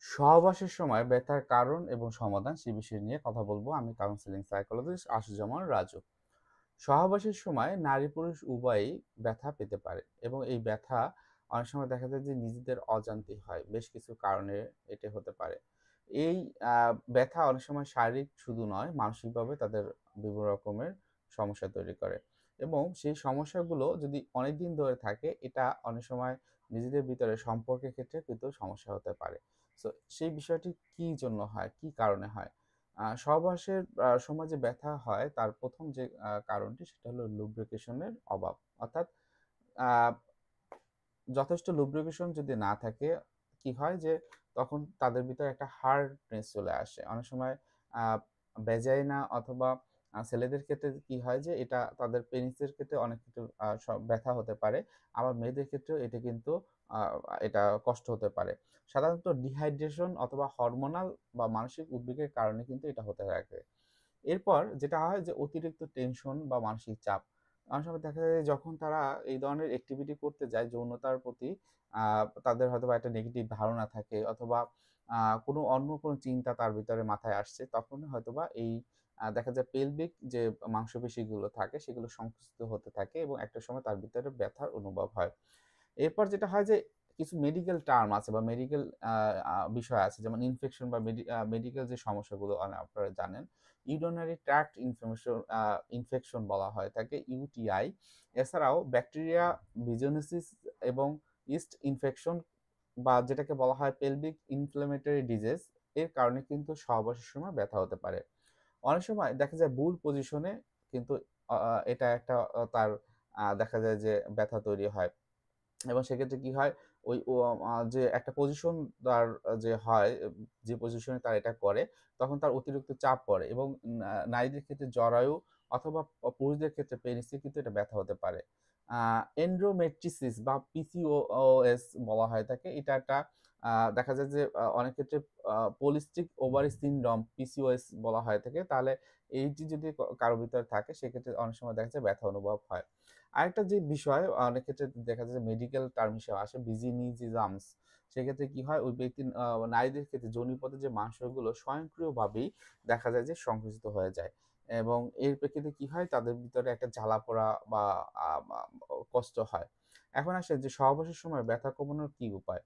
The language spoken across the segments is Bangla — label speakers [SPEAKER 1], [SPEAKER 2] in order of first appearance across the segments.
[SPEAKER 1] সহবাসের সময় ব্যথার কারণ এবং সমাধান সে বিষয় নিয়ে কথা বলবো। আমি কাউন্সিলিং সাইকোলজিস্ট আশুজামান রাজু। সহবাসের সময় নারী পুরুষ উভয়ই ব্যথা পেতে পারে এবং এই ব্যথা অনেক সময় দেখা যায় যে নিজেদের অজান্তে হয়। বেশ কিছু কারণে এটা হতে পারে। এই ব্যথা অনেক সময় শারীরিক শুধু নয়, মানসিকভাবে তাদের বিভিন্ন রকমের সমস্যা তৈরি করে এবং সেই সমস্যাগুলো যদি অনেকদিন ধরে থাকে, এটা অনেক সময় নিজেদের ভিতরে সম্পর্কের ক্ষেত্রে কিন্তু সমস্যা হতে পারে। সো সেই বিষয়টি কি জন্য হয়, কি কারণে হয়? সহবাসের সময় যে ব্যথা হয় তার ১ম যে কারণটি সেটা হলো লুব্রিকেশনের অভাব। অর্থাৎ আ যথেষ্ট লুব্রিকেশন যদি না থাকে, কি হয় যে তখন তাদের ভিতরে একটা হার্ডনেস চলে আসে। অনেক সময় আ ভ্যাজাইনা অথবা ছেলেদের ক্ষেত্রে কি হয় যে এটা তাদের পেনিসের ক্ষেত্রে অনেক কিছু ব্যথা হতে পারে। আবার মেয়েদের ক্ষেত্রেও এটা কিন্তু আ এটা কষ্ট হতে পারে। সাধারণত ডিহাইড্রেশন অথবা হরমোনাল বা মানসিক উদ্বেগের কারণে কিন্তু এটা হতে থাকে। এরপর যেটা হয় যে অতিরিক্ত টেনশন বা মানসিক চাপ। অনেক সময় দেখা যায় যে যখন তারা এই ধরনের এক্টিভিটি করতে যায় যৌনতার প্রতি আ তাদের হয়তোবা একটা নেগেটিভ ধারণা থাকে অথবা অন্য কোনো চিন্তা তার ভিতরে মাথায় আসছে, তখন হয়তোবা এই দেখা যায় পেলভিক যে মাংসপেশিগুলো থাকে সেগুলো সংকুচিত হতে থাকে এবং একটা সময় তার ভিতরে ব্যথার অনুভব হয়। এরপর যেটা হয় যে কিছু মেডিকেল টার্ম আছে বা মেডিকেল আ আ বিষয় আছে, যেমন ইনফেকশন বা মেডিকেল যে সমস্যাগুলো আপনারা জানেন। ইউরিনারি ট্র্যাক্ট ইনফেকশন বলা হয় তাকে ইউটিআই। এছাড়াও ব্যাকটেরিয়া ভিজোনেসিস এবং ইস্ট ইনফেকশন বা যেটাকে বলা হয় পেলভিক ইনফ্ল্যামেটরি ডিজিজ এর কারণে কিন্তু সহবাসের সময় ব্যথা হতে পারে। অনেক সময় দেখা যায় ভুল পজিশনে কিন্তু এটা একটা তার দেখা যায় যে ব্যথা তৈরি হয়। এবং সেক্ষেত্রে কি হয়, ওই ও যে একটা পজিশন তার যে হয়, যে পজিশনে তারা এটা করে, তখন তার অতিরিক্ত চাপ পড়ে এবং নারীদের ক্ষেত্রে জরায়ু অথবা পুরুষদের ক্ষেত্রে পেনিসে কিন্তু এটা ব্যথা হতে পারে। আ এন্ডোমেট্রিসিস বা পিসিওএস বলা হয় থাকে। এটা একটা দেখা যায় যে অনেক ক্ষেত্রে পলিস্টিক ওভারি সিনড্রোম পিসিওএস বলা হয়ে থাকে। তাহলে এইটি যদি কারো ভিতরে থাকে, সেক্ষেত্রে অনেক সময় দেখা যায় ব্যথা অনুভব হয়। আরেকটা যে বিষয় অনেক ক্ষেত্রে দেখা যায় যে মেডিকেল টার্ম হিসেবে আসে ভিজিনিজিজামস। সেক্ষেত্রে কি হয়, ওই ব্যক্তির নারীদের ক্ষেত্রে যোনিপথে যে মাংসগুলো স্বয়ংক্রিয়ভাবেই দেখা যায় যে সংকুচিত হয়ে যায় এবং এর প্রেক্ষিতে কি হয় তাদের ভিতরে একটা জ্বালা-পোড়া বা আ মা কষ্ট হয়। এখন আসেন যে সহবাসের সময় ব্যথা কমানোর কি উপায়?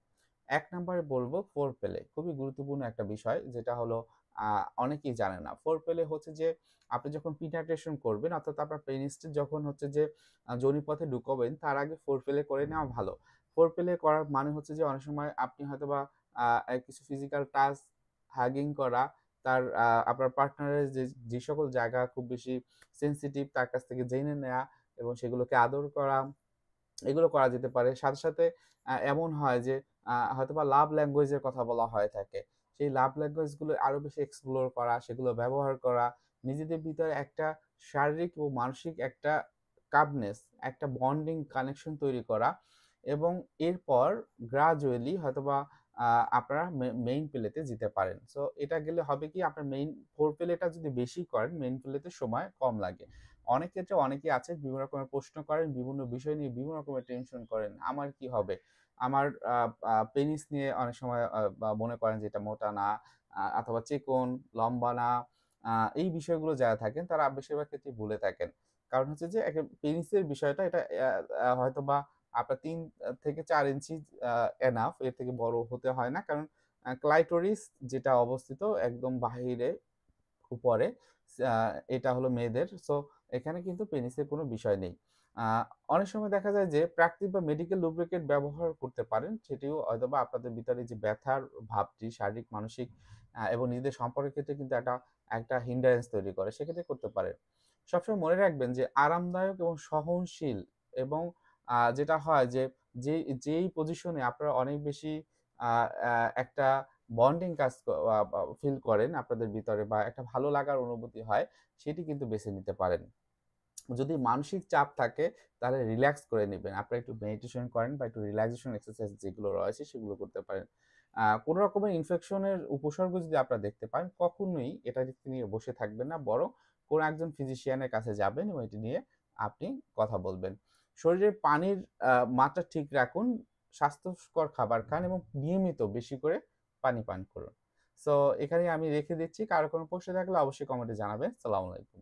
[SPEAKER 1] ১ নম্বরে বলবো ফোর প্লে। খুবই গুরুত্বপূর্ণ একটা বিষয়, যেটা হলো আ অনেকেই জানে না। ফোর প্লে হচ্ছে যে আপনি যখন penetration করবেন, অর্থাৎ আপনার পেনিসটা যখন হচ্ছে যে যোনিপথে ঢুকাবেন তার আগে ফোর প্লে করে নেওয়া ভালো। ফোর প্লে করার মানে হচ্ছে যে অনেক সময় আপনি হয়তোবা কিছু ফিজিক্যাল টাচ, হাগিং করা, তার আপনার পার্টনারের যে সকল জায়গা খুব বেশি সেনসিটিভ তার কাছ থেকে জেনে নেয়া এবং সেগুলোকে আদর করা, এগুলো করা যেতে পারে। সাথে, সাথে এমন হয় যে হয়তোবা লাভ ল্যাঙ্গুয়েজ এর কথা বলা হয়ে থাকে। সেই লাভ ল্যাঙ্গুয়েজ গুলো আরো বেশি এক্সপ্লোর করা, সেগুলো ব্যবহার করা, নিজেদের ভিতরে একটা শারীরিক ও মানসিক একটা কাবনেস, একটা বন্ডিং কানেকশন তৈরি করা এবং এরপর গ্রাজুয়ালি হয়তোবা আ আপনারা মেইন প্লেতে যেতে পারেন। সো এটা গেলে হবে কি, আপনার মেইন ফোর প্লেটা যদি বেশি করেন, মেইন প্লেতে সময় কম লাগে। অনেক ক্ষেত্রে অনেকেই আছে বিভিন্ন রকমের প্রশ্ন করেন, বিভিন্ন বিষয় নিয়ে বিভিন্ন রকমের টেনশন করেন। আমার কি হবে? আমার আ আ পেনিস নিয়ে অনেক সময় বা মনে করেন যে এটা মোটা না, অথবা চিকন, লম্বা না। আ এই বিষয়গুলো যারা থাকেন তারা বেশিরভাগ ক্ষেত্রেই ভুলে থাকেন। কারণ হচ্ছে যে পেনিসের বিষয়টা এটা হয়তোবা আপনার ৩ থেকে ৪ ইঞ্চি আ এনাফ, এর থেকে বড় হতে হয় না। কারণ ক্লাইটোরিস যেটা অবস্থিত একদম বাহিরে উপরে, আ এটা হলো মেয়েদের। সো এখানে কিন্তু পেনিসের কোনো বিষয় নেই। আ অনেক সময় দেখা যায় যে প্রাকৃতিক বা মেডিকেল লুব্রিকেন্ট ব্যবহার করতে পারেন। সেটিও হয়তোবা আপনাদের ভিতরে যে ব্যথার ভাবটি শারীরিক, মানসিক এবং নিজেদের সম্পর্কের ক্ষেত্রে কিন্তু একটা হিন্ডারেন্স তৈরি করে। সেক্ষেত্রে করতে পারেন। সবসময় মনে রাখবেন যে আরামদায়ক এবং সহনশীল এবং যেটা হয় যে যেই পজিশনে আপনারা অনেক বেশি আ আ একটা বন্ডিং কাজ ক আ বা ফিল করেন আপনাদের ভিতরে বা একটা ভালো লাগার অনুভূতি হয়, সেটি কিন্তু বেছে নিতে পারেন। যদি মানসিক চাপ থাকে তাহলে রিল্যাক্স করে নিবেন। আপনারা একটু মেডিটেশন করেন বা একটু রিল্যাক্সেশন এক্সারসাইজ যেগুলো রয়েছে সেগুলো করতে পারেন। কোন রকমের ইনফেকশনের উপসর্গ যদি আপনারা দেখতে পান, কখনোই এটা নিয়ে বসে থাকবেন না। বরং কোন একজন ফিজিশিয়ানের কাছে যাবেন এবং এটি নিয়ে আপনি কথা বলবেন। শরীরে পানির মাত্রা ঠিক রাখুন, স্বাস্থ্যকর খাবার খান এবং নিয়মিত বেশি করে পানি পান করুন। সো এখানেই আমি রেখে দিচ্ছি। কারো কোনো প্রশ্ন থাকলে অবশ্যই কমেন্টে জানাবেন। সালামু আলাইকুম।